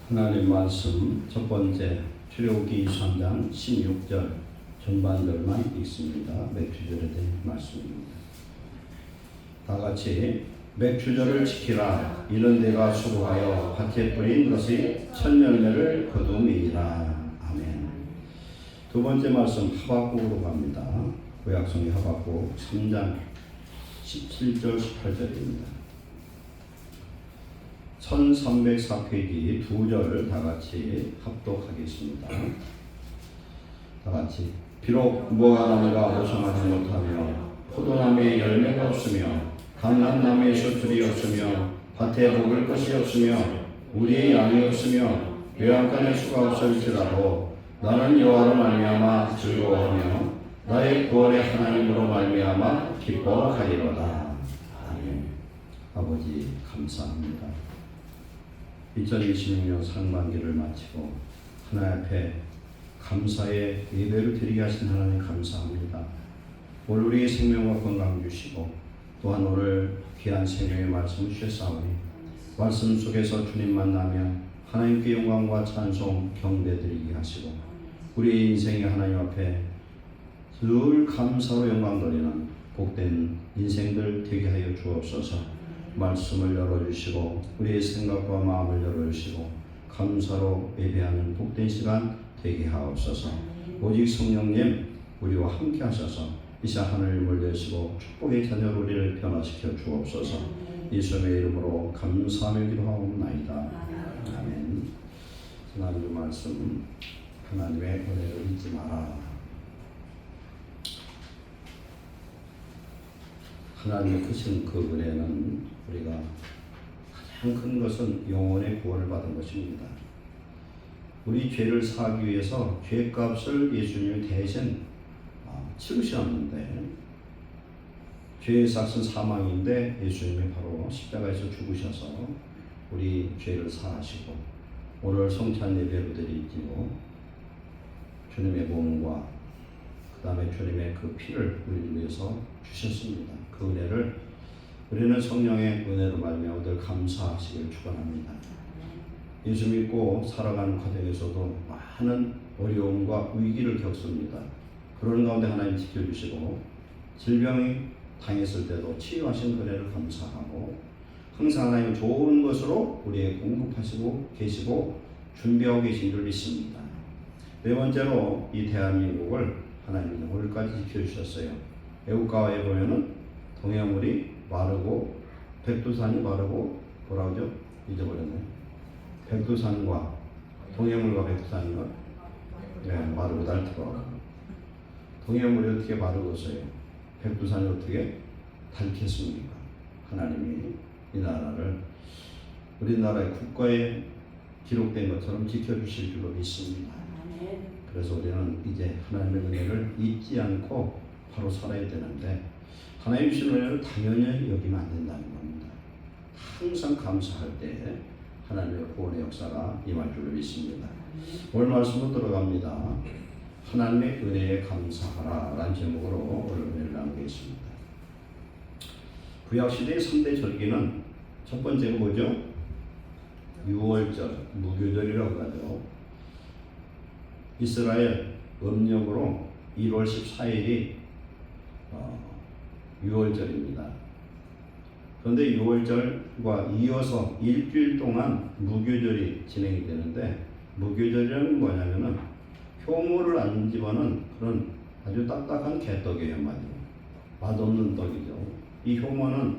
하나님 말씀 첫 번째 출애굽기 23장 16절 전반절만 읽습니다. 맥주절에 대한 말씀입니다. 다 같이 맥주절을 지키라. 이는 내가 수고하여 밭에 뿌린 것이 첫 열매를 거둠이니라. 아멘. 두 번째 말씀 하박국으로 갑니다. 구약성의 하박국 3장 17절 18절입니다. 1304페이지 두 절 다 같이 합독하겠습니다. 다 같이. 비록 무화과나무가 무성하지 못하며 포도나무에 열매가 없으며 감람나무에 수풀이 없으며 밭에 먹을 것이 없으며 우리의 양이 없으며 외양간에 수가 없을지라도 나는 여호와로 말미암아 즐거워하며 나의 구원의 하나님으로 말미암아 기뻐하리로다. 아멘. 아버지 감사합니다. 2026년 상반기를 마치고 하나님 앞에 감사의 예배를 드리게 하신 하나님 감사합니다. 오늘 우리의 생명과 건강 주시고 또한 오늘 귀한 생명의 말씀을 주셨사오니 말씀 속에서 주님 만나며 하나님께 영광과 찬송 경배드리게 하시고 우리의 인생이 하나님 앞에 늘 감사로 영광 돌리는 복된 인생들 되게 하여 주옵소서. 말씀을 열어주시고 우리의 생각과 마음을 열어주시고 감사로 예배하는 복된 시간 되게 하옵소서. 오직 성령님 우리와 함께 하셔서 이 시간 하늘을 물드시고 축복의 자녀로 우리를 변화시켜 주옵소서. 예수님의 이름으로 감사하며 기도하옵나이다. 아멘. 하나님의 말씀 하나님의 은혜를 잊지 마라. 하나님의 크신 그 은혜는 우리가 가장 큰 것은 영혼의 구원을 받은 것입니다. 우리 죄를 사하기 위해서 죄값을 예수님이 대신 치르셨는데 죄의 삭은 사망인데 예수님이 바로 십자가에서 죽으셔서 우리 죄를 사하시고 오늘 성찬 예배로 드리지요. 주님의 몸과 그 다음에 주님의 그 피를 우리를 위해서 주셨습니다. 그 은혜를 우리는 성령의 은혜로 말미암아 늘 감사하시길 축원합니다. 예수 믿고 살아가는 과정에서도 많은 어려움과 위기를 겪습니다. 그런 가운데 하나님 지켜주시고 질병이 당했을 때도 치유하신 은혜를 감사하고 항상 하나님 좋은 것으로 우리에게 공급하시고 계시고 준비하고 계신 줄 믿습니다. 네 번째로 이 대한민국을 하나님이 오늘까지 지켜주셨어요. 애국가에 보면은 동해물이 마르고 백두산이 마르고 뭐라 그러죠? 잊어버렸네. 백두산과 동해물과 백두산인가? 네, 마르고 닳더라고요. 동해물이 어떻게 마르겠어요? 백두산이 어떻게 닳겠습니까? 하나님이 이 나라를 우리나라의 국가에 기록된 것처럼 지켜주실 줄로 믿습니다. 그래서 우리는 이제 하나님의 은혜를 잊지 않고 바로 살아야 되는데 하나님 주신 은혜를 당연히 여기면 안 된다는 겁니다. 항상 감사할 때 하나님의 구원의 역사가 임할 줄로 믿습니다. 오늘 말씀으로 들어갑니다. 하나님의 은혜에 감사하라 라는 제목으로 오늘 은혜를 나누겠습니다. 구약시대의 3대 절기는 첫 번째가 뭐죠? 6월절, 무교절이라고 하죠. 이스라엘 음력으로 1월 14일이 6월절입니다. 그런데 6월절과 이어서 일주일 동안 무교절이 진행이 되는데 무교절이라는 뭐냐면은 효모를 안 집어는 그런 아주 딱딱한 개떡이에요. 맛없는 떡이죠. 이 효모는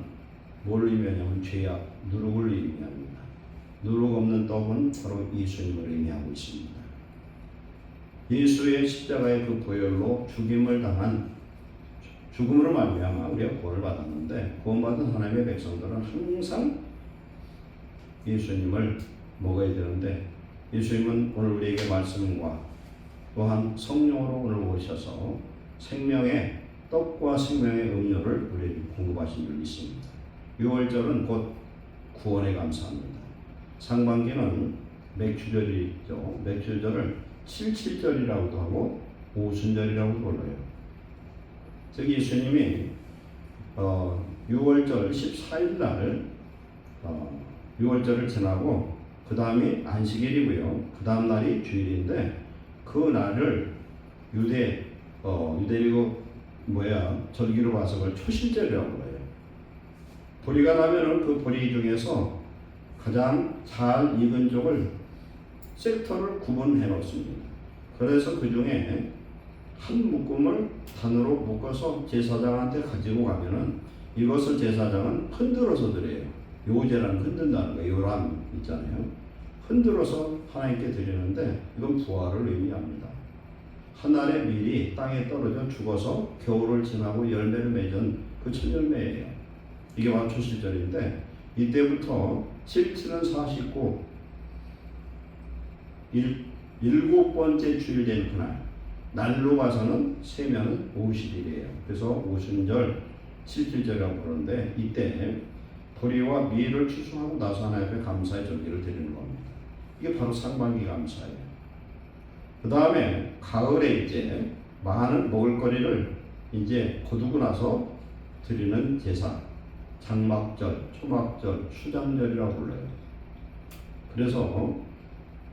뭘 의미하냐면 죄악, 누룩을 의미합니다. 누룩 없는 떡은 바로 예수님을 의미하고 있습니다. 예수의 십자가의 그 보혈로 죽임을 당한 죽음으로 말미암아 우리가 구원을 받았는데 구원받은 하나님의 백성들은 항상 예수님을 먹어야 되는데 예수님은 오늘 우리에게 말씀과 또한 성령으로 오늘 오셔서 생명의 떡과 생명의 음료를 우리에게 공급하신 줄 믿습니다. 6월절은 곧 구원에 감사합니다. 상반기는 맥주절이죠. 맥주절을 77절이라고도 하고 오순절이라고 불러요. 즉 예수님이 6월절 14일 날 6월절을 지나고 그 다음이 안식일이고요. 그 다음 날이 주일인데 그 날을 유대리고 절기로 봐서 그걸 초실절이라고 해요. 보리가 나면은 그 보리 중에서 가장 잘 익은 쪽을 섹터를 구분해 놓습니다. 그래서 그 중에 한 묶음을 단으로 묶어서 제사장한테 가지고 가면은 이것을 제사장은 흔들어서 드려요. 요제라는 흔든다는 거예요. 요람 있잖아요. 흔들어서 하나님께 드리는데 이건 부활을 의미합니다. 한 알의 밀이 땅에 떨어져 죽어서 겨울을 지나고 열매를 맺은 그 첫열매예요. 이게 바로 초실절인데 이때부터 7은 49, 일곱 번째 주일 된 그날, 날로 봐서는 세면은 50일이에요. 그래서 오순절, 7절이라고 부르는데 이때 보리와 밀을 추수하고 나서 하나님 앞에 감사의 절기를 드리는 겁니다. 이게 바로 상반기 감사예요. 그 다음에 가을에 이제 많은 먹을거리를 이제 거두고 나서 드리는 제사, 장막절, 초막절, 수장절이라고 불러요. 그래서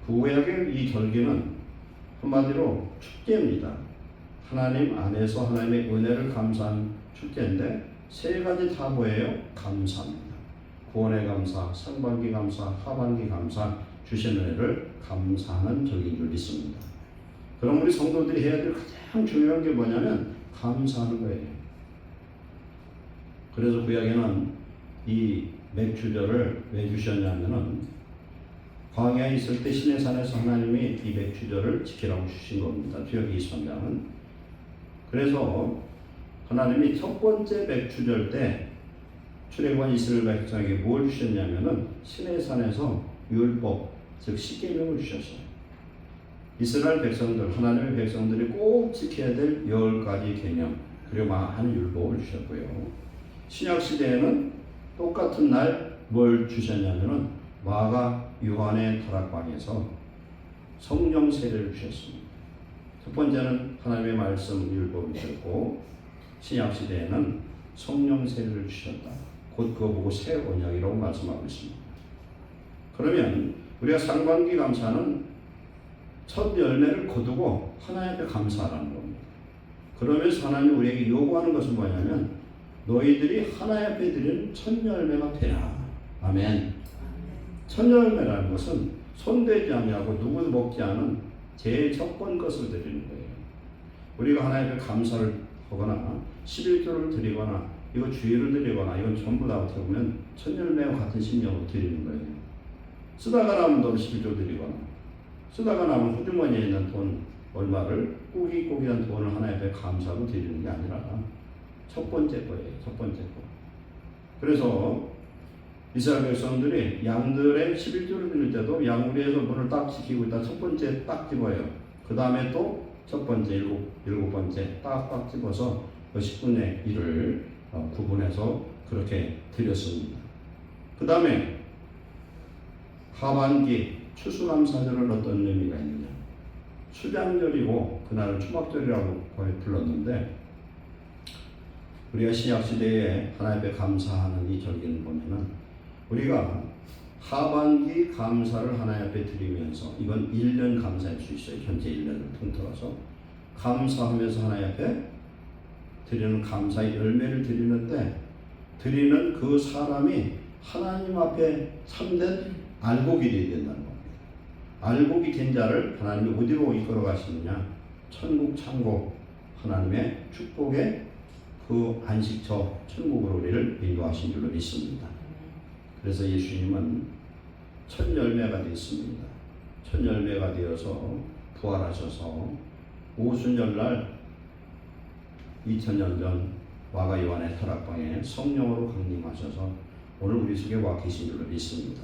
구약의 이 절기는 한마디로 축제입니다. 하나님 안에서 하나님의 은혜를 감사한 축제인데 세 가지 다 뭐예요? 감사입니다. 구원의 감사, 상반기 감사, 하반기 감사, 주신 은혜를 감사하는 절기인 줄 믿습니다. 그럼 우리 성도들이 해야 될 가장 중요한 게 뭐냐면 감사하는 거예요. 그래서 구약에는 이 맥주절을 왜 주셨냐면은 광야에 있을 때 시내산에서 하나님이 이 맥주절을 지키라고 주신 겁니다. 구약 23장은. 그래서 하나님이 첫 번째 맥주절 때 출애굽한 이스라엘 백성에게 뭘 주셨냐면은 시내산에서 율법, 즉 십계명을 주셨어요. 이스라엘 백성들, 하나님의 백성들이 꼭 지켜야 될 10가지 계명, 그리고 많은 율법을 주셨고요. 신약 시대에는 똑같은 날 뭘 주셨냐면은 마가 요한의 다락방에서 성령 세례를 주셨습니다. 첫 번째는 하나님의 말씀 율법을 주셨고 신약 시대에는 성령 세례를 주셨다. 곧 그거 보고 새 언약이라고 말씀하고 있습니다. 그러면 우리가 상반기 감사는 첫 열매를 거두고 하나님 앞에 감사하라는 겁니다. 그러면서 하나님이 우리에게 요구하는 것은 뭐냐면 너희들이 하나님 앞에 드리는 첫 열매가 되라. 아멘. 첫 열매라는 것은 손대지 아니하고 누구도 먹지 않은 제일 첫 번 것을 드리는 거예요. 우리가 하나님 앞에 감사를 하거나 11조를 드리거나 이거 주일을 드리거나 이건 전부 다 어떻게 보면 첫 열매와 같은 심령으로 드리는 거예요. 쓰다가 남은 돈 11조 드리거나 쓰다가 남은 호주머니에 있는 돈 얼마를 꾸깃꾸깃한 돈을 하나님 앞에 감사로 드리는 게 아니라 첫 번째 거예요. 첫 번째 거. 그래서 이스라엘 백성들이 양들의 11조를 드릴 때도 양우리에서 문을 딱 지키고 있다. 첫 번째 딱 집어요. 그 다음에 또 첫 번째, 일곱 번째 딱 집어서 그 10분의 1을 구분해서 그렇게 드렸습니다. 그 다음에 하반기 추수감사절은 어떤 의미가 있느냐? 수장절이고 그날은 초막절이라고 불렀는데 우리가 신약시대에 하나님 앞에 감사하는 이 절기를 보면은 우리가 하반기 감사를 하나님 앞에 드리면서 이건 1년 감사할 수 있어요. 전체 1년을 통틀어서 감사하면서 하나님 앞에 드리는 감사의 열매를 드리는데 드리는 그 사람이 하나님 앞에 참된 알곡이 되어야 된다는 겁니다. 알곡이 된 자를 하나님이 어디로 이끌어 가시느냐? 천국 창고 하나님의 축복의 그 안식처 천국으로 우리를 인도하신 줄로 믿습니다. 그래서 예수님은 첫 열매가 되었습니다. 첫 열매가 되어서 부활하셔서 오순절날 2000년 전 마가 요한의 타락방에 성령으로 강림하셔서 오늘 우리 속에 와 계신 줄로 믿습니다.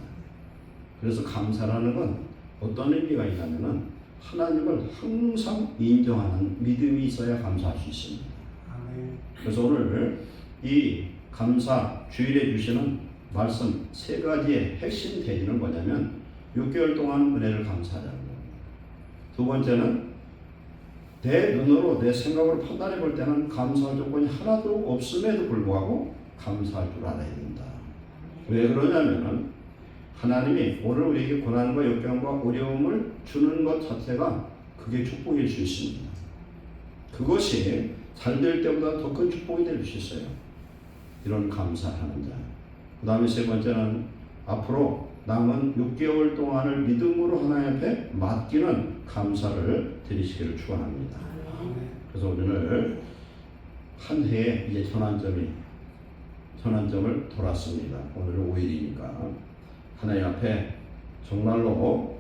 그래서 감사라는 건 어떤 의미가 있냐면은 하나님을 항상 인정하는 믿음이 있어야 감사할 수 있습니다. 그래서 오늘 이 감사 주일에 주시는 말씀 세 가지의 핵심 대지는 뭐냐면 6개월 동안 은혜를 감사하자는 겁니다. 두 번째는 내 눈으로 내 생각으로 판단해 볼 때는 감사할 조건이 하나도 없음에도 불구하고 감사할 줄 알아야 된다. 왜 그러냐면은 하나님이 오늘 우리에게 고난과 역경과 어려움을 주는 것 자체가 그게 축복일 수 있습니다. 그것이 잘 될 때보다 더 큰 축복이 될 수 있어요. 이런 감사하는 자. 그 다음에 세 번째는 앞으로 남은 6개월 동안을 믿음으로 하나님 앞에 맡기는 감사를 드리시기를 축원합니다. 그래서 오늘 한 해에 이제 전환점을 돌았습니다. 오늘은 5일이니까 하나님 앞에 정말로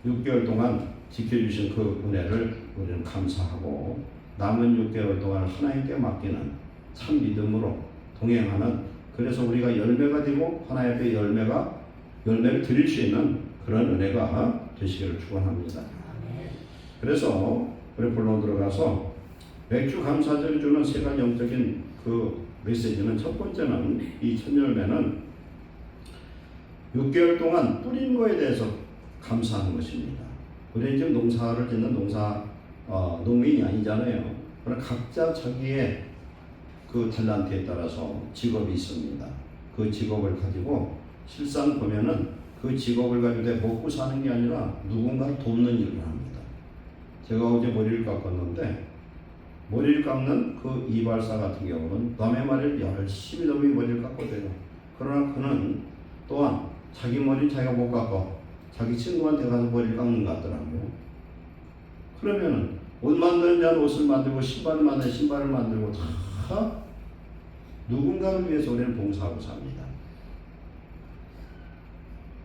6개월 동안 지켜주신 그 은혜를 우리는 감사하고 남은 6개월 동안 하나님께 맡기는 참 믿음으로 동행하는, 그래서 우리가 열매가 되고 하나님 앞에 열매를 드릴 수 있는 그런 은혜가 되시기를 축원합니다. 그래서 우리 본론 들어가서 맥주 감사절이 주는 세 가지 영적인 그 메시지는, 첫 번째는 이 첫 열매는 6개월 동안 뿌린 거에 대해서 감사하는 것입니다. 우리는 지금 농사를 짓는 농민이 아니잖아요. 그러나 각자 자기의 그 탤런트에 따라서 직업이 있습니다. 그 직업을 가지고 실상 보면은 그 직업을 가지고 내가 먹고 사는 게 아니라 누군가를 돕는 일을 합니다. 제가 어제 머리를 깎았는데 머리를 깎는 그 이발사 같은 경우는 남의 머리를 열심히 머리를 깎거든요. 그러나 그는 또한 자기 머리 자기가 못 깎고 자기 친구한테 가서 머리를 깎는 것 같더라고요. 그러면은 옷 만드는 자는 옷을 만들고 신발을 만드는 신발을 만들고 다 누군가를 위해서 우리는 봉사하고 삽니다.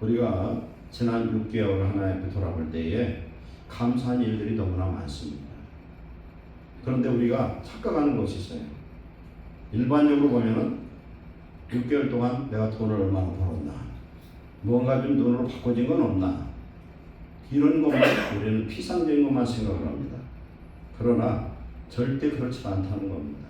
우리가 지난 6개월 하나님 앞에 돌아볼 때에 감사한 일들이 너무나 많습니다. 그런데 우리가 착각하는 것이 있어요. 일반적으로 보면은 6개월 동안 내가 돈을 얼마나 벌었나, 무언가 좀 돈으로 바꿔진 건 없나, 이런 것만 우리는 피상적인 것만 생각을 합니다. 그러나 절대 그렇지 않다는 겁니다.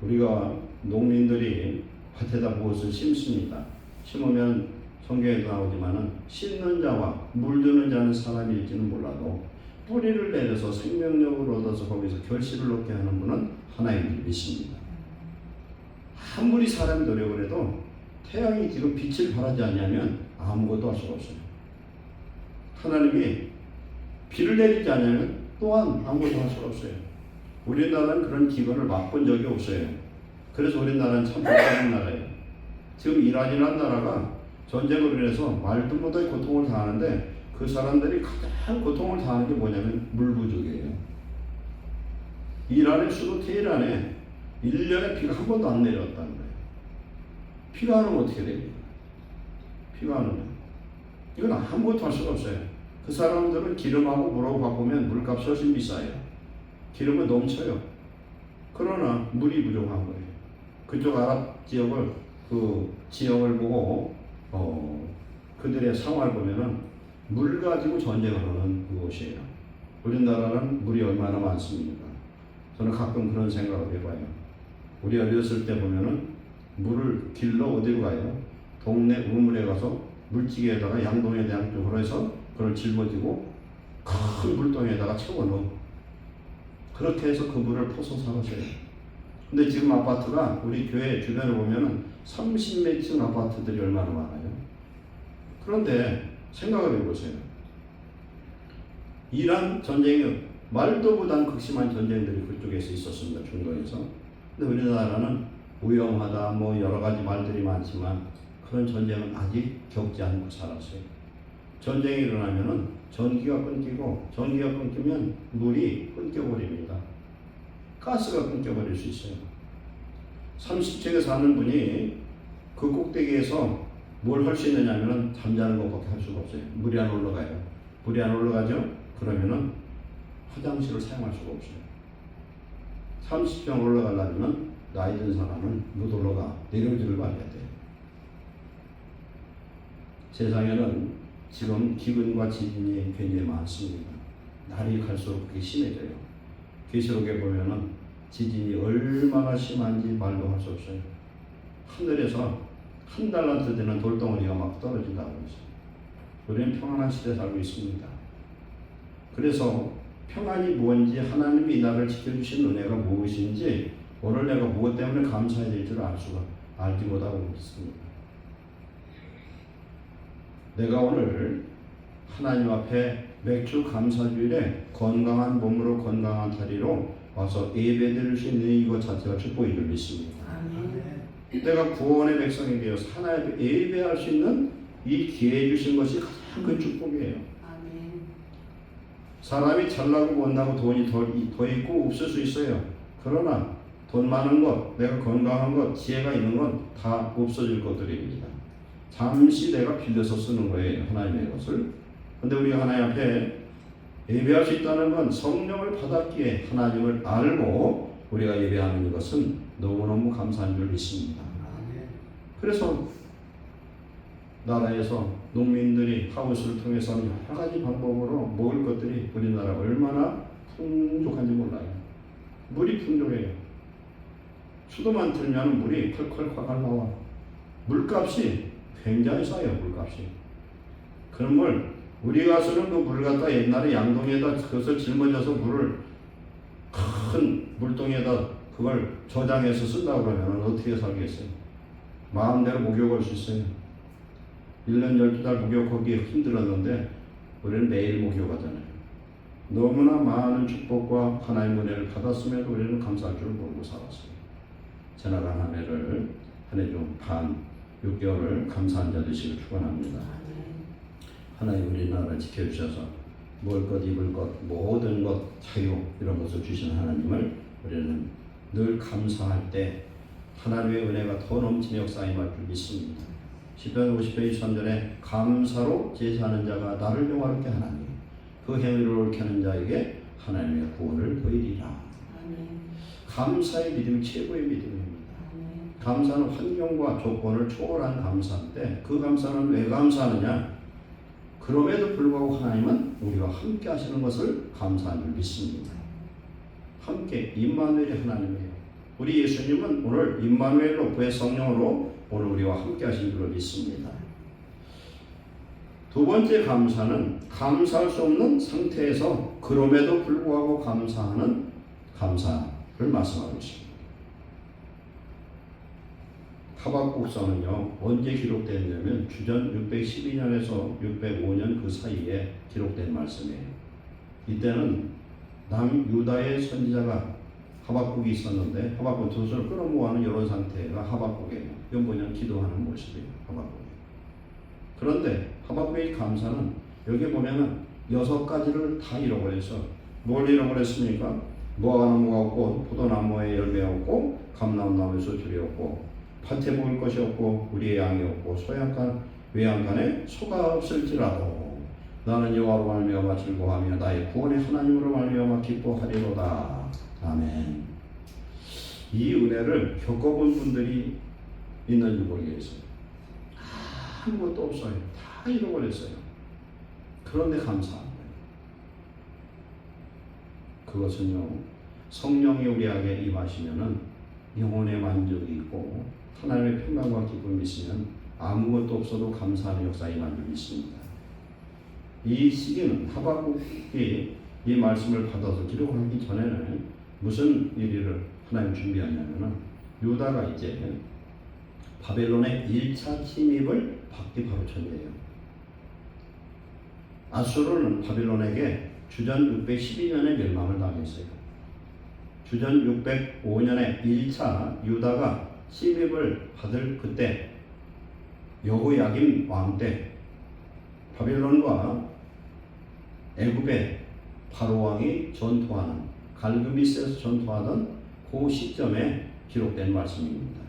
우리가 농민들이 밭에다 무엇을 심습니다. 심으면 성경에도 나오지만은 심는 자와 물드는 자는 사람일지는 몰라도 뿌리를 내려서 생명력을 얻어서 거기서 결실을 얻게 하는 분은 하나님을 믿습니다. 아무리 사람이 노력을 해도 태양이 지금 빛을 발하지 않냐면 아무것도 할 수가 없어요. 하나님이 비를 내리지 않냐면 또한 아무것도 할 수가 없어요. 우리나라는 그런 기근을 맛본 적이 없어요. 그래서 우리나라는 참 복잡한 나라예요. 지금 이란이라는 나라가 전쟁으로 인해서 말도 못할 고통을 당하는데 그 사람들이 가장 고통을 당하는 게 뭐냐면 물 부족이에요. 이란의 수도 테헤란에 1년에 비가 한 번도 안 내렸다는 거예요. 비가 안 오면 어떻게 됩니까? 비가 안 오면 이건 아무것도 할 수가 없어요. 그 사람들은 기름하고 물하고 바꾸면 물값이 훨씬 비싸요. 기름은 넘쳐요. 그러나 물이 부족한 거예요. 그쪽 아랍 지역을 보고 그들의 상황을 보면은 물 가지고 전쟁을 하는 그곳이에요. 우리나라는 물이 얼마나 많습니까? 저는 가끔 그런 생각을 해봐요. 우리 어렸을 때 보면은 물을 길러 어디로 가요? 동네 우물에 가서 물찌개에다가 양동이에 양쪽으로 해서 그걸 짊어지고 큰 물동에다가 채워넣어. 그렇게 해서 그 물을 퍼서 사가셔요. 근데 지금 아파트가 우리 교회 주변에 보면은 30몇 층 아파트들이 얼마나 많아요. 그런데 생각을 해보세요. 이란 전쟁이 말도 못한 극심한 전쟁들이 그쪽에서 있었습니다. 중동에서. 근데 우리나라는 무용하다 뭐 여러 가지 말들이 많지만 그런 전쟁은 아직 겪지 않고 살았어요. 전쟁이 일어나면은 전기가 끊기고 전기가 끊기면 물이 끊겨버립니다. 가스가 끊겨버릴 수 있어요. 30층에 사는 분이 그 꼭대기에서 뭘 할 수 있느냐면은 잠자는 것밖에 할 수가 없어요. 물이 안 올라가요. 물이 안 올라가죠? 그러면은 화장실을 사용할 수가 없어요. 30층 올라가려면 나이 든 사람은 못 올라가. 내려오지를 말아야 돼요. 세상에는 지금 기근과 지진이 굉장히 많습니다. 날이 갈수록 그게 심해져요. 계시록에 보면은 지진이 얼마나 심한지 말도 할 수 없어요. 하늘에서 한 달란트 되는 돌덩어리가 막 떨어진다고 했어요. 우리는 평안한 시대에 살고 있습니다. 그래서 평안이 뭔지, 하나님이 나를 지켜주신 은혜가 무엇인지 오늘 내가 무엇 때문에 감사해야 될지를 알지 못하고 있습니다. 내가 오늘 하나님 앞에 맥주 감사주일에 건강한 몸으로 건강한 다리로 와서 예배드릴 수 있는 이것 자체가 축복인 줄 믿습니다. 내가 구원의 백성이 되어서 하나님 앞에 예배할 수 있는 이 기회 주신 것이 가장 큰 축복이에요. 사람이 잘나고 못나고 돈이 더 있고 없을 수 있어요. 그러나 돈 많은 것, 내가 건강한 것, 지혜가 있는 건 다 없어질 것들입니다. 잠시 내가 빌려서 쓰는 거예요. 하나님의 것을. 근데 우리가 하나님 앞에 예배할 수 있다는 건 성령을 받았기에 하나님을 알고 우리가 예배하는 것은 너무너무 감사한 줄 믿습니다. 그래서 나라에서 농민들이 하우스를 통해서 여러 가지 방법으로 먹을 것들이 우리나라 얼마나 풍족한지 몰라요. 물이 풍족해요. 수도만 틀면 물이 컬컬컬 나와. 물값이 굉장히 싸요. 물값이. 그런 걸 우리 가서는 그 물 갖다 옛날에 양동이에다 그것을 짊어져서 물을 큰 물동에다 그걸 저장해서 쓴다고 그러면 어떻게 살겠어요? 마음대로 목욕할 수 있어요. 1년 12달 목욕하기 힘들었는데 우리는 매일 목욕하잖아요. 너무나 많은 축복과 하나님의 은혜를 받았음에도 우리는 감사할 줄 모르고 살았어요. 지나간 한 해를 한 해 좀 반 6개월을 감사한 자 되시길 축원합니다. 하나님 우리나라를 지켜주셔서 먹을 것, 입을 것, 모든 것, 자유 이런 것을 주신 하나님을 우리는 늘 감사할 때 하나님의 은혜가 더 넘치는 역사에 임할 줄 믿습니다. 시편 50편 23절에 감사로 제사하는 자가 나를 영화롭게 하나니 그 행위를 옳게 하는 자에게 하나님의 구원을 보이리라. 감사의 믿음이 최고의 믿음입니다. 감사는 환경과 조건을 초월한 감사인데 그 감사는 왜 감사하느냐? 그럼에도 불구하고 하나님은 우리와 함께 하시는 것을 감사한 줄 믿습니다. 함께 임마누엘이 하나님이에요. 우리 예수님은 오늘 임마누엘로 부의 성령으로 오늘 우리와 함께 하신 줄로 믿습니다. 두 번째 감사는 감사할 수 없는 상태에서 그럼에도 불구하고 감사하는 감사를 말씀하고 있습니다. 하박국서는요 언제 기록됐냐면 주전 612년에서 605년 그 사이에 기록된 말씀이에요. 이때는 남유다의 선지자가 하박국이 있었는데 하박국 도수를 끌어모아는 이런 상태가 하박국이에요. 이건 뭐냐면 기도하는 모습이에요. 하박국이. 그런데 하박국의 감사는 여기 보면은 6가지를 다 잃어버려서 뭘 잃어버렸습니까? 무화과나무가 없고 포도나무에 열매가 없고 감람나무에 수출이 없고 밭에 먹을 것이 없고 우리의 양이 없고 소양간 외양간에 소가 없을지라도 나는 여호와로 말미암아 즐거워하며 나의 구원의 하나님으로 말미암아 기뻐하리로다. 아멘. 이 은혜를 겪어본 분들이 있는지 모르겠어요. 아무것도 없어요. 다 잃어버렸어요. 그런데 감사한 거예요. 그것은요 성령이 우리에게 임하시면은 영혼의 만족이 있고 하나님의 평강과 기쁨이 있으면 아무것도 없어도 감사하는 역사에 임할 줄 믿습니다. 이 시기는 하박국이 이 말씀을 받아서 기록하기 전에는 무슨 일을 하나님 준비하냐면은 유다가 이제 바벨론의 1차 침입을 받기 바로 전이에요. 아수르는 바벨론에게 주전 612년에 멸망을 당했어요. 주전 605년에 1차 유다가 침입을 받을 그때 여호야김 왕 때 바벨론과 애굽의 바로 왕이 전투하는 갈그미스에서 전투하던 그 시점에 기록된 말씀입니다.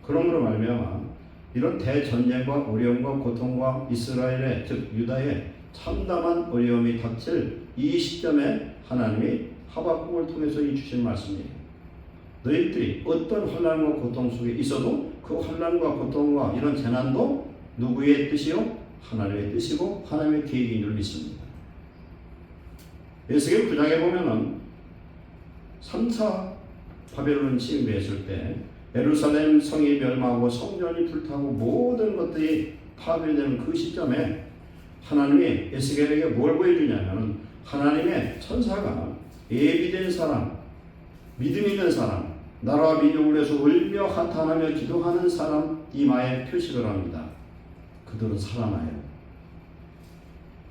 그러므로 말미암아 이런 대전쟁과 어려움과 고통과 이스라엘의 즉 유다의 참담한 어려움이 닥칠 이 시점에 하나님이 하박국을 통해서 주신 말씀이에요. 너희들이 어떤 환난과 고통 속에 있어도 그 환난과 고통과 이런 재난도 누구의 뜻이요? 하나님의 뜻이고 하나님의 계획인 줄 믿습니다. 에스겔 9장에 보면은 3차 바벨론 침입했을 때 예루살렘 성이 멸망하고 성전이 불타고 모든 것들이 파괴되는 그 시점에 하나님이 에스겔에게 뭘 보여주냐면 하나님의 천사가 예비된 사람, 믿음 있는 사람, 나라와 민족을 위해서 울며 한탄하며 기도하는 사람 이마에 표식을 합니다. 그들은 살아나요.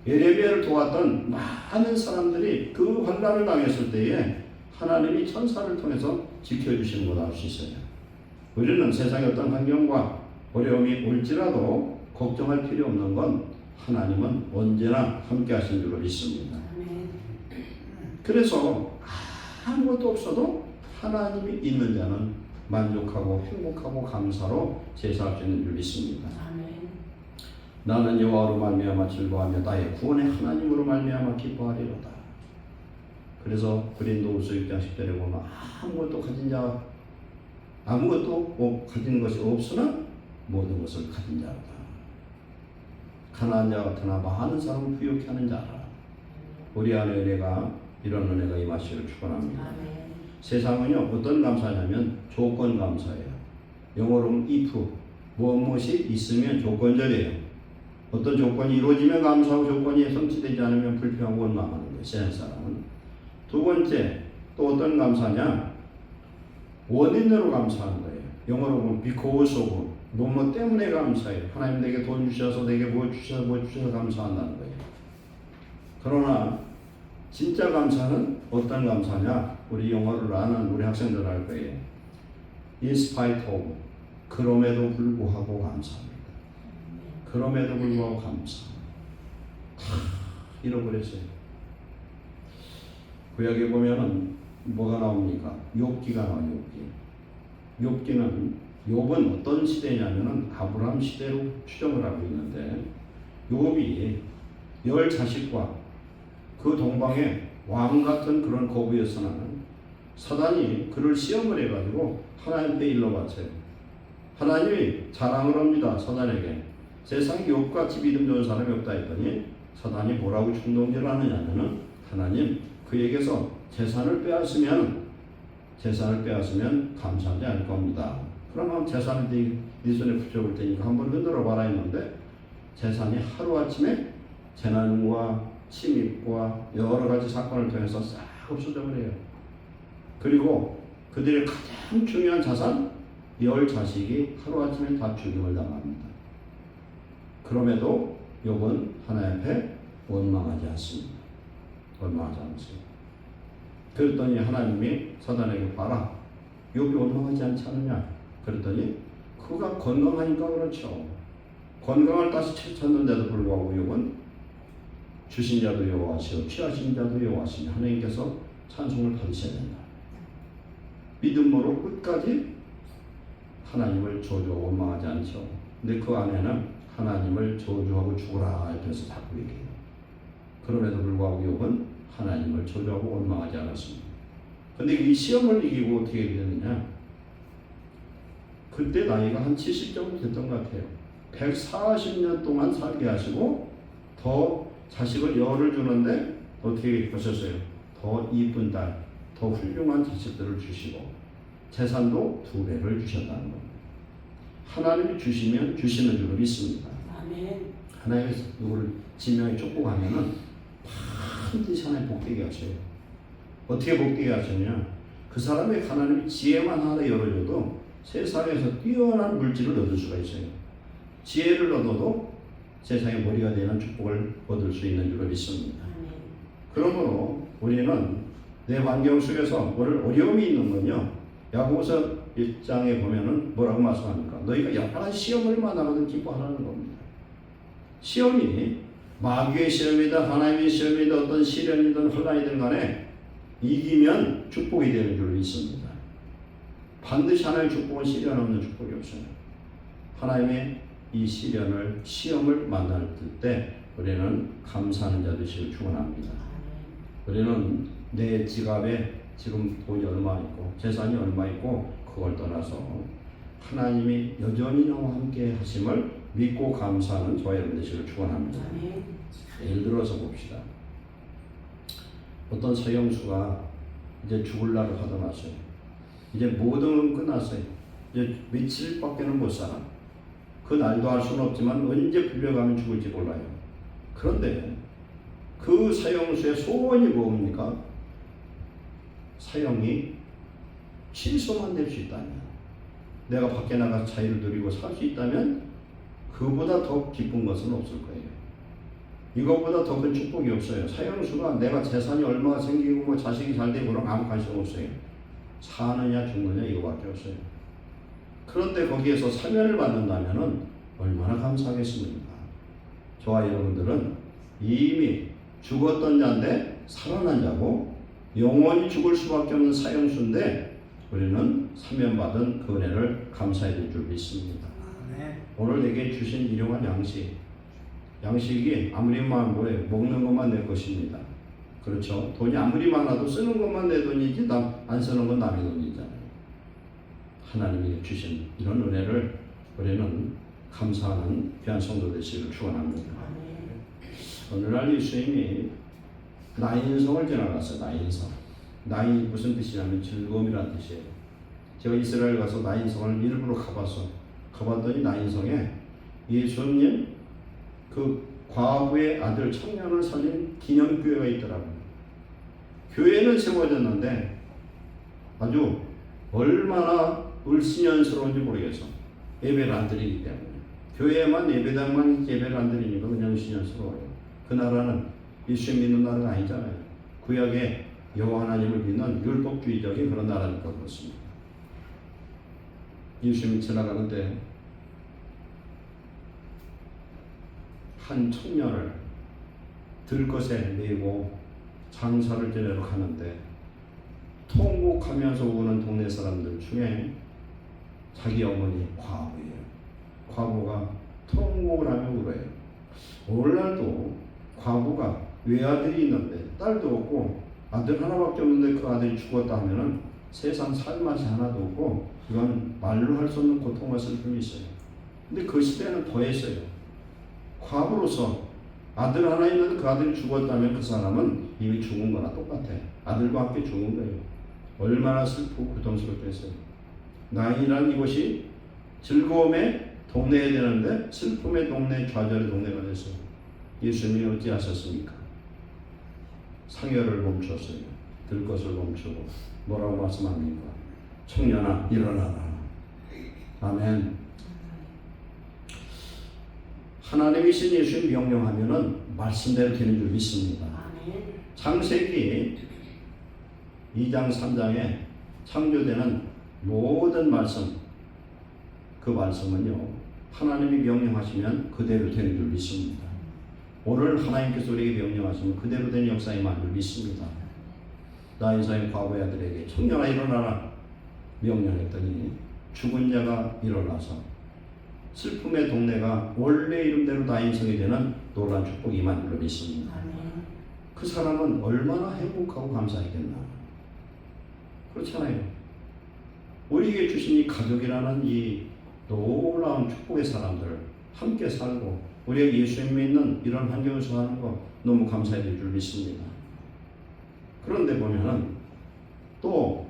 예레미야를 도왔던 많은 사람들이 그 환난을 당했을 때에 하나님이 천사를 통해서 지켜주시는 걸 알 수 있어요. 우리는 세상의 어떤 환경과 어려움이 올지라도 걱정할 필요 없는 건 하나님은 언제나 함께 하신 줄로 믿습니다. 그래서 아무것도 없어도 하나님이 있는 자는 만족하고 행복하고 감사로 제사할 수 있는 줄 믿습니다. 나는 여호와로 말미암아 즐거워하며 나의 구원의 하나님으로 말미암아 기뻐하리로다. 그래서 고린도후서 6장 10절에 보면 아무것도 가진 자 아무것도 가진 것이 없으나 모든 것을 가진 자로다. 가난한 자 같으나 많은 사람을 부유케 하는 자라. 우리 안에 은혜가 이런 은혜가 임하시기를 축원합니다. 세상은요 어떤 감사냐면 조건 감사예요. 영어로는 if 무엇이 있으면 조건절이에요. 어떤 조건이 이루어지면 감사하고 조건이 성취되지 않으면 불평하고 원망하는 거예요. 세상 사람은. 두 번째 또 어떤 감사냐 원인으로 감사하는 거예요. 영어로 보면 because of 뭐뭐 때문에 감사해요. 하나님 내게 돈 주셔서 내게 뭐 주셔서 감사한다는 거예요. 그러나 진짜 감사는 어떤 감사냐? 우리 영어를 아는 우리 학생들 알 거예요. In spite of 그럼에도 불구하고 감사합니다. 그럼에도 불구하고 감사. 잃어버렸어요. 구약에 보면은 뭐가 나옵니까? 욥기가 나와요. 욥기는 욥은 어떤 시대냐면은 아브라함 시대로 추정을 하고 있는데 욥이 10 자식과 그 동방의 왕 같은 그런 거부였으나는 사단이 그를 시험을 해가지고 하나님께 일러바쳐요. 하나님이 자랑을 합니다. 사단에게 세상에 욥같이 믿음 좋은 사람이 없다 했더니 사단이 뭐라고 충동질을 하느냐면은 하나님 그에게서 재산을 빼앗으면 감사하지 않을 겁니다. 그러면 재산을 네 손에 붙여볼 테니까 한번 흔들어 봐라 했는데 재산이 하루아침에 재난과 침입과 여러 가지 사건을 통해서 싹 없어져 버려요. 그리고 그들의 가장 중요한 자산 10 자식이 하루아침에 다 죽임을 당합니다. 그럼에도 욥은 하나님 앞에 원망하지 않습니다. 원망하지 않습니다. 그랬더니 하나님이 사단에게 봐라. 욥이 원망하지 않지 않느냐? 그랬더니 그가 건강하니까 그렇죠. 건강을 다시 찾는데도 불구하고 욥은 주신 자도 여호와시오 취하신 자도 여호와시니 하나님께서 찬송을 받으셔야 된다. 믿음으로 끝까지 하나님을 저주하고 원망하지 않죠. 근데 그 안에는 하나님을 저주하고 죽으라 이렇게 자꾸 얘기해요. 그럼에도 불구하고 욥은 하나님을 저주하고 원망하지 않았습니다. 근데 이 시험을 이기고 어떻게 되느냐? 그때 나이가 한 70 정도 됐던 것 같아요. 140년 동안 살게 하시고 더 자식을 열을 주는데 어떻게 하셨어요? 더 이쁜 딸, 더 훌륭한 자식들을 주시고 재산도 2배를 주셨다는 겁니다. 하나님이 주시면 주시는 줄로 믿습니다. 아멘. 하나님께서 누구를 지명에 축복하면은 반드시 하나님 복되게 하셔요. 어떻게 복되게 하셨냐? 그 사람의 하나님이 지혜만 하나 열어줘도 세상에서 뛰어난 물질을 얻을 수가 있어요. 지혜를 얻어도 세상의 머리가 되는 축복을 얻을 수 있는 줄로 믿습니다. 그러므로 우리는 내 환경 속에서 어려움이 있는 건요. 야고보서 1장에 보면은 뭐라고 말씀합니까? 너희가 여러 가지 시험을 만나거든 기뻐하라는 겁니다. 시험이 마귀의 시험이든 하나님의 시험이든 어떤 시련이든 혼란이든 간에 이기면 축복이 되는 줄로 믿습니다. 반드시 하나님의 축복은 시련 없는 축복이 없어요. 하나님의 이 시험을 만날 때 우리는 감사하는 자 되시길 축원합니다. 우리는 내 지갑에 지금 돈이 얼마 있고 재산이 얼마 있고 그걸 떠나서 하나님이 여전히 나와 함께 하심을 믿고 감사하는 저와 여러분 되시길 축원합니다. 예를 들어서 봅시다. 어떤 서영수가 이제 죽을 날을 하더났어요. 이제 모든 건 끝났어요. 이제 며칠밖에는 못 살아. 그 날도 알 수는 없지만 언제 불려가면 죽을지 몰라요. 그런데 그 서영수의 소원이 뭡니까? 사형이 취소만 될 수 있다면, 내가 밖에 나가 자유를 누리고 살 수 있다면 그보다 더 기쁜 것은 없을 거예요. 이것보다 더 큰 축복이 없어요. 사형수가 내가 재산이 얼마가 생기고 뭐 자식이 잘 되고 그런 아무 관심 없어요. 사느냐 죽느냐 이거밖에 없어요. 그런데 거기에서 사면을 받는다면은 얼마나 감사하겠습니까? 저와 여러분들은 이미 죽었던 자인데 살아난 자고 영원히 죽을 수밖에 없는 사형수인데 우리는 사면받은 그 은혜를 감사해야 될 줄 믿습니다. 오늘 내게 주신 일용할 양식이 아무리 많으면 먹는 것만 내 것입니다. 그렇죠? 돈이 아무리 많아도 쓰는 것만 내 돈이지 안 쓰는 건 남의 돈이잖아요. 하나님이 주신 이런 은혜를 우리는 감사하는 귀한 성도 되시기를 축원합니다. 오늘날 예수님이 나인성을 지나갔어요. 나인성. 나이 무슨 뜻이냐면 즐거움이라는 뜻이에요. 제가 이스라엘 가서 나인성을 일부러 가봤더니 나인성에 예수님 그 과부의 아들 청년을 살린 기념교회가 있더라고요. 교회는 세워졌는데 아주 얼마나 을씨년스러운지 모르겠어. 예배를 안 드리기 때문에. 교회에만 예배당만 예배를 안 드리니까 그냥 을씨년스러워요. 그 나라는 예수 믿는 나라가 아니잖아요. 구약의 여호와 하나님을 믿는 율법주의적인 그런 나라니까 그렇습니다. 예수님이 지나가는데 한 청년을 들것에 메고 장사를 지내러 가는데 통곡하면서 우는 동네 사람들 중에 자기 어머니 과부예요. 과부가 통곡을 하며 울어요. 오늘날도 과부가 외아들이 있는데 딸도 없고 아들 하나밖에 없는데 그 아들이 죽었다 하면은 세상 살 맛이 하나도 없고 이건 말로 할 수 없는 고통과 슬픔이 있어요. 근데 그 시대는 더했어요. 과부로서 아들 하나 있는데 그 아들이 죽었다면 그 사람은 이미 죽은 거나 똑같아. 아들과 함께 죽은 거예요. 얼마나 슬프고 고통스럽겠어요. 나인이란 이곳이 즐거움의 동네에 되는데 슬픔의 동네, 좌절의 동네가 됐어요. 예수님이 어찌하셨습니까? 상여를 멈췄어요. 들 것을 멈추고 뭐라고 말씀합니까? 청년아 일어나라. 아멘. 하나님이신 예수님 명령하면은 말씀대로 되는 줄 믿습니다. 창세기 2장 3장에 창조되는 모든 말씀, 그 말씀은요 하나님이 명령하시면 그대로 되는 줄 믿습니다. 오늘 하나님께서 우리에게 명령하시면 그대로 되는 역사에 임할 줄 믿습니다. 나인성의 과부의 아들에게 청년아 일어나라 명령했더니 죽은 자가 일어나서 슬픔의 동네가 원래 이름대로 나인성이 되는 놀라운 축복이 임한 줄로 믿습니다. 그 사람은 얼마나 행복하고 감사했겠나. 그렇잖아요. 우리에게 주신 이 가족이라는 이 놀라운 축복의 사람들 함께 살고 우리가 예수님 믿는 이런 환경에서 하는 거 너무 감사해야 될 줄 믿습니다. 그런데 보면은 또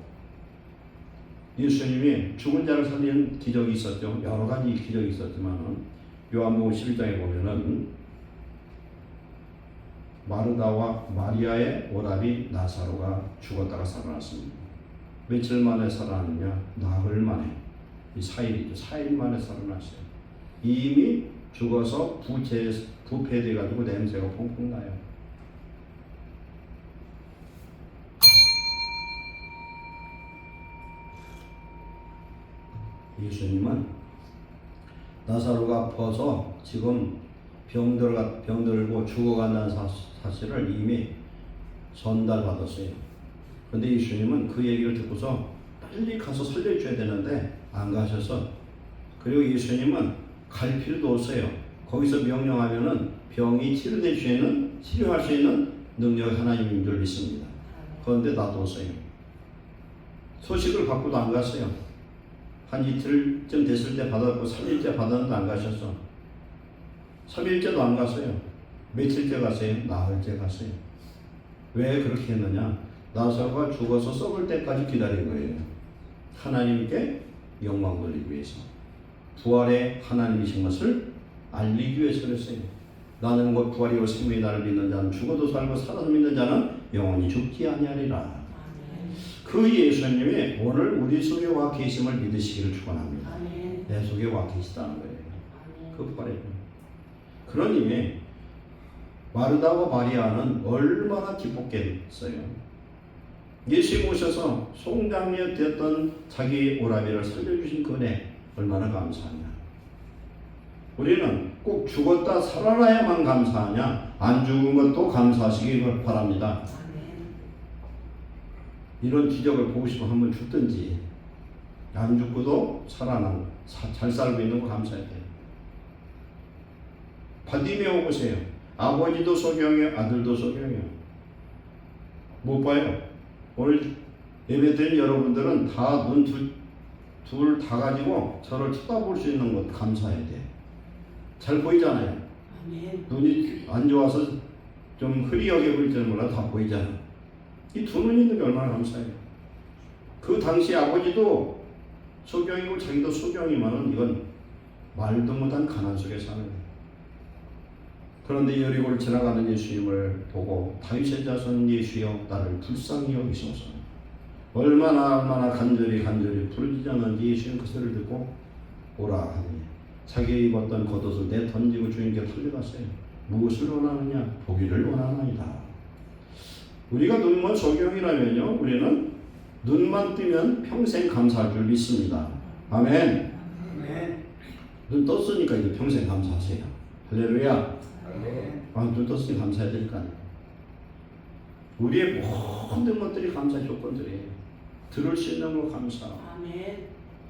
예수님이 죽은 자를 살리는 기적이 있었죠. 여러 가지 기적이 있었지만 요한복음 11장에 보면은 마르다와 마리아의 오라비 나사로가 죽었다가 살아났습니다. 며칠 만에 살아났느냐? 나흘 만에. 이 4일이죠. 4일 만에 살아났어요. 이미 죽어서 부패돼가지고 냄새가 펑펑 나요. 예수님은 나사로가 아파서 지금 병들고 죽어간다는 사실을 이미 전달받았어요. 그런데 예수님은 그 얘기를 듣고서 빨리 가서 살려줘야 되는데 안 가셔서, 그리고 예수님은 갈 필요도 없어요. 거기서 명령하면은 병이 치료할 수 있는 능력 하나님인 줄 믿습니다. 그런데 놔뒀어요. 소식을 받고도 안 갔어요. 한 이틀쯤 됐을 때 받았고 3일째 받았는데 안 가셨어. 3일째도 안 갔어요. 며칠째 갔어요? 나흘째 갔어요. 왜 그렇게 했느냐? 나사로가 죽어서 썩을 때까지 기다린 거예요. 하나님께 영광 돌리기 위해서. 부활의 하나님이신 것을 알리기 위해서 그랬어요. 나는 곧 부활이요 생명이 나를 믿는 자는 죽어도 살고 살아서 믿는 자는 영원히 죽지 아니하리라. 그 예수님이 오늘 우리 속에 와 계심을 믿으시기를 축원합니다. 내 속에 와 계시다는 거예요. 폭발해요. 그러니 마르다와 마리아는 얼마나 기뻤겠어요. 예수님 오셔서 송장리에 되었던 자기 오라비를 살려주신 그 은혜 얼마나 감사하냐. 우리는 꼭 죽었다 살아나야만 감사하냐, 안 죽은 것도 감사하시기 바랍니다. 이런 기적을 보고 싶으면 한번 죽든지, 안 죽고도 잘 살고 있는 거 감사해야 돼요. 바디메오 보세요. 아버지도 소경이에요, 아들도 소경이에요. 못 봐요. 오늘 예배드린 여러분들은 다 눈 둘 다 가지고 저를 쳐다볼 수 있는 것 감사해야 돼요. 잘 보이잖아요. 눈이 안 좋아서 좀 흐리하게 보일지는 몰라도 다 보이잖아요. 이 두 눈이 있는 게 얼마나 감사해요. 그 당시 아버지도 소경이고 자기도 소경이면은 이건 말도 못한 가난 속에 사는 거예요. 그런데 여리고를 지나가는 예수님을 보고 다윗의 자손 예수여 나를 불쌍히 여기소서. 얼마나 간절히 부르짖었는지 예수님 그 소리를 듣고 오라 하더니 자기 입었던 겉옷을 내던지고 주님께 달려갔어요. 무엇을 원하느냐? 보기를 원하나이다. 우리가 눈먼 소경이라면요, 우리는 눈만 뜨면 평생 감사할 줄 믿습니다. 아멘. 눈 떴으니까 이제 평생 감사하세요. 할렐루야. 눈 떴으니 감사해야 되니까. 우리의 모든 것들이 감사의 조건들이에요. 들을 수 있는 거 감사.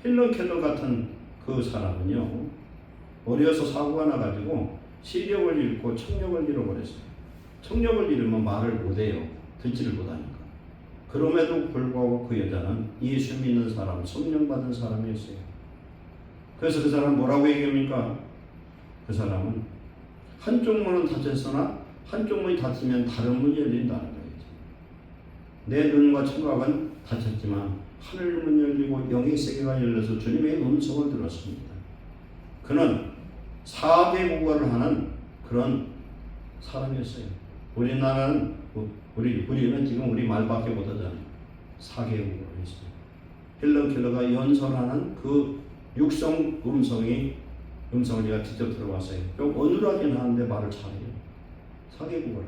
헬런 켈러 같은 그 사람은요, 어려서 사고가 나가지고 시력을 잃고 청력을 잃어버렸어요. 청력을 잃으면 말을 못해요. 듣지를 못하니까. 그럼에도 불구하고 그 여자는 예수 믿는 사람, 성령 받은 사람이었어요. 그래서 그 사람 뭐라고 얘기합니까? 그 사람은 한쪽 문은 닫혔으나 한쪽 문이 닫히면 다른 문이 열린다는 거예요. 내 눈과 청각은 닫혔지만 하늘 문 열리고 영의 세계가 열려서 주님의 음성을 들었습니다. 그는 4개 국어를 하는 그런 사람이었어요. 우리나라는 우리는 지금 우리 말밖에 못하잖아요. 4개 국어를 했어요. 헬런 켈러가 연설하는 그 육성 음성을 제가 직접 들어봤어요. 좀 어눌하긴 하는데 말을 잘해요. 4개 국어를.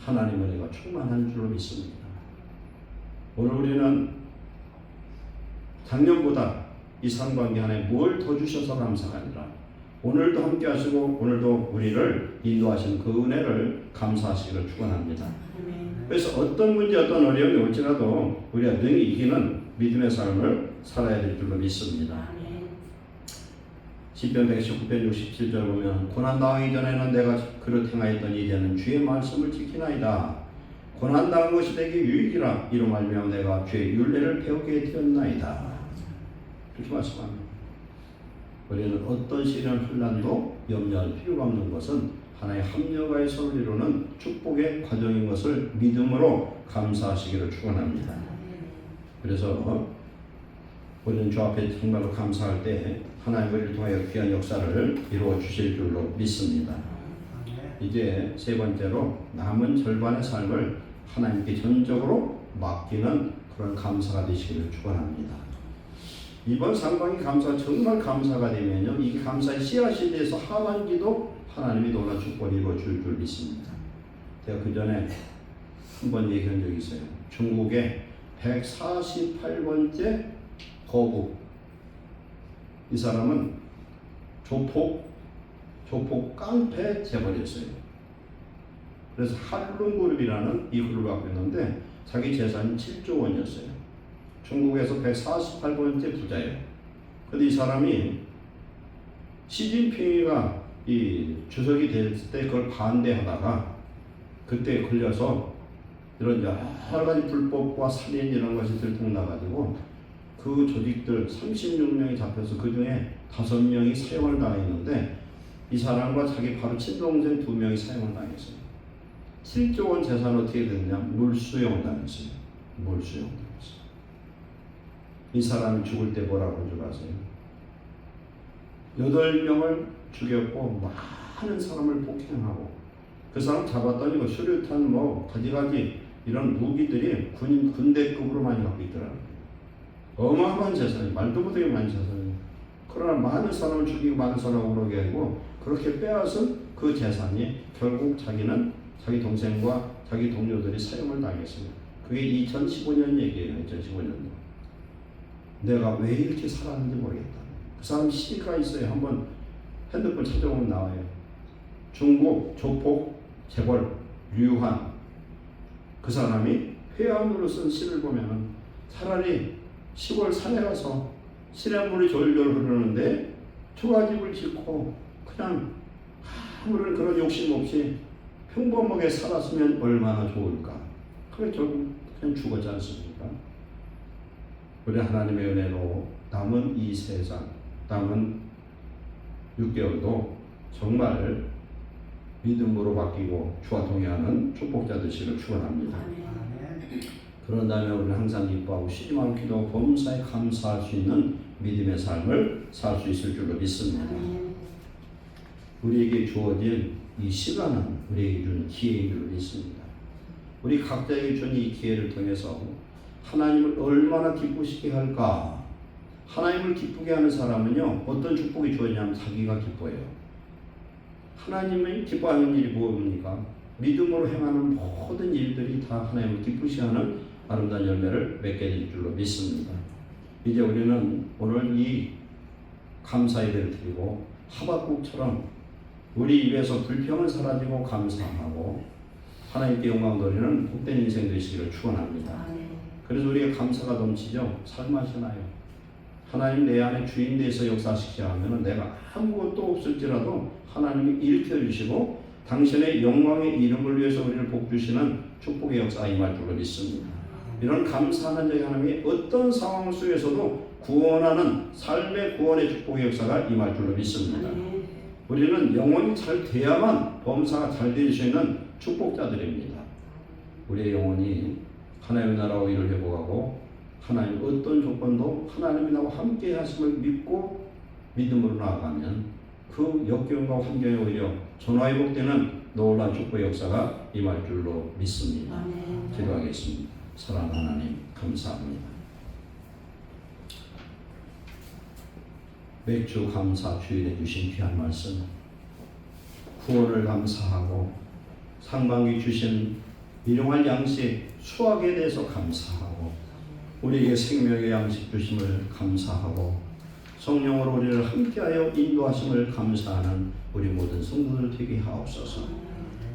하나님의 은혜가 충만한 줄로 믿습니다. 오늘 우리는 작년보다 이 상반기 한 해 뭘 더 주셔서 감사가 아니라 오늘도 함께 하시고 오늘도 우리를 인도하시는 그 은혜를 감사하시기를 축원합니다. 그래서 어떤 문제 어떤 어려움이 올지라도 우리가 능히 이기는 믿음의 삶을 살아야 될 줄로 믿습니다. 시편 119편 67절 보면 고난당하기 전에는 내가 그릇 행하였더니 이제는 주의 말씀을 지키나이다. 고난당한 것이 내게 유익이라 이로 말미암아 내가 주의 율례를 배우게 되었나이다. 그렇게 말씀합니다. 우리는 어떤 시련 혼란도 염려할 필요가 없는 것은 하나의 합력의 서로 이루는 축복의 과정인 것을 믿음으로 감사하시기를 축원합니다. 그래서 우리는 주 앞에 정말로 감사할 때 하나님 우리를 통하여 귀한 역사를 이루어 주실 줄로 믿습니다. 이제 세 번째로 남은 절반의 삶을 하나님께 전적으로 맡기는 그런 감사가 되시기를 축원합니다. 이번 상반기 감사가 정말 감사가 되면요, 이게 감사의 씨앗이 돼서 하반기도 하나님이 놀라운 축복을 이루어 줄 줄 믿습니다. 제가 그 전에 한번 얘기한 적이 있어요. 중국의 148번째 거부. 이 사람은 조폭 깡패 재벌이었어요. 그래서 한룬그룹이라는 이 그룹을 갖고 있는데 자기 재산이 7조 원이었어요. 중국에서 148번째 부자예요. 근데 이 사람이 시진핑이가 이 주석이 됐을 때 그걸 반대하다가 그때 걸려서 이런 여러 가지 불법과 살인 이런 것이 들통나가지고 그 조직들 36명이 잡혀서 그 중에 5명이 사형을 당했는데 이 사람과 자기 바로 친동생 2명이 사형을 당했어요. 7조 원 재산 어떻게 됐냐? 물수용 당했어요. 물수용 당했어요. 이 사람이 죽을 때 뭐라고 한 줄 아세요? 8명을 죽였고 많은 사람을 폭행하고 그 사람 잡았더니 뭐 수류탄 뭐 가지가지 이런 무기들이 군대급으로 많이 갖고 있더라고요. 어마어마한 재산이 말도 못하게 많은 재산이 그러나 많은 사람을 죽이고 많은 사람을 오르게 하고 그렇게 빼앗은 그 재산이 결국 자기는 자기 동생과 자기 동료들이 사형을 당했습니다. 그게 2015년 얘기예요. 2015년도. 내가 왜 이렇게 살았는지 모르겠다. 그 사람 시가 있어요. 한번 핸드폰 찾아보면 나와요. 중국 조폭 재벌 류한, 그 사람이 회화문으로 쓴 시를 보면 차라리 시골 산에 가서 시냇물이 졸졸 흐르는데 초가집을 짓고 그냥 아무런 그런 욕심 없이 평범하게 살았으면 얼마나 좋을까. 그래 결국 그냥 죽었지 않습니까? 우리 하나님의 은혜로 남은 이 세상, 남은 6개월도 정말 믿음으로 바뀌고 주와 동행하는 축복자 되시기를 축원합니다. 그런 다음에 우리는 항상 기뻐하고 쉬지 않기도 범사에 감사할 수 있는 믿음의 삶을 살 수 있을 줄로 믿습니다. 우리에게 주어진 이 시간은 우리에게 준 기회인 줄로 믿습니다. 우리 각자에게 준 이 기회를 통해서 하나님을 얼마나 기쁘시게 할까. 하나님을 기쁘게 하는 사람은요, 어떤 축복이 주어지냐면 자기가 기뻐해요. 하나님이 기뻐하는 일이 무엇입니까? 믿음으로 행하는 모든 일들이 다 하나님을 기쁘시게 하는 아름다운 열매를 맺게 될 줄로 믿습니다. 이제 우리는 오늘 이 감사 예배를 드리고 하박국처럼 우리 입에서 불평은 사라지고 감사하고 하나님께 영광 돌리는 복된 인생 되시기를 축원합니다. 그래서 우리가 감사가 넘치죠. 삶하시나요? 하나님 내 안에 주인 돼서 역사하시자 하면 내가 아무것도 없을지라도 하나님이 일으켜 주시고 당신의 영광의 이름을 위해서 우리를 복 주시는 축복의 역사가 임할 줄로 믿습니다. 이런 감사하는 자의 하나님이 어떤 상황 속에서도 구원하는 삶의 구원의 축복의 역사가 임할 줄로 믿습니다. 우리는 영혼이 잘 돼야만 범사가 잘 될 수 있는 축복자들입니다. 우리의 영혼이 하나님의 나라와 의를 회복하고 하나님 어떤 조건도 하나님이 나와 함께 하심을 믿고 믿음으로 나아가면 그 역경과 환경에 오히려 전화회복되는 놀라운 축복의 역사가 임할 줄로 믿습니다. 기도하겠습니다. 사랑하는 하나님 감사합니다. 맥주 감사 주일에 주신 귀한 말씀, 구원을 감사하고 상반기 주신 일용할 양식 수확에 대해서 감사하고 우리에게 생명의 양식 주심을 감사하고 성령으로 우리를 함께하여 인도하심을 감사하는 우리 모든 성도들 되게 하옵소서.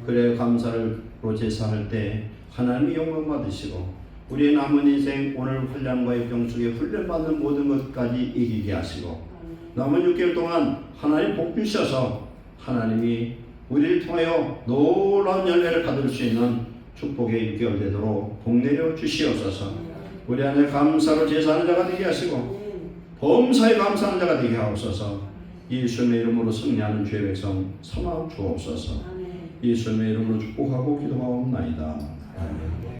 그래 감사로 제사할 때 하나님의 영광 받으시고 우리의 남은 인생 오늘 환난과 역경 속에 훈련받는 모든 것까지 이기게 하시고 남은 6개월 동안 하나님 복 주셔서 하나님이 우리를 통하여 놀라운 열매를 받을 수 있는 축복의 6개월 되도록 복 내려 주시옵소서. 우리 안에 감사로 제사하는 자가 되게 하시고 범사에 감사하는 자가 되게 하옵소서. 예수님의 이름으로 승리하는 주의 백성 삼아 주옵소서. 예수님의 이름으로 축복하고 기도하옵나이다. 아멘.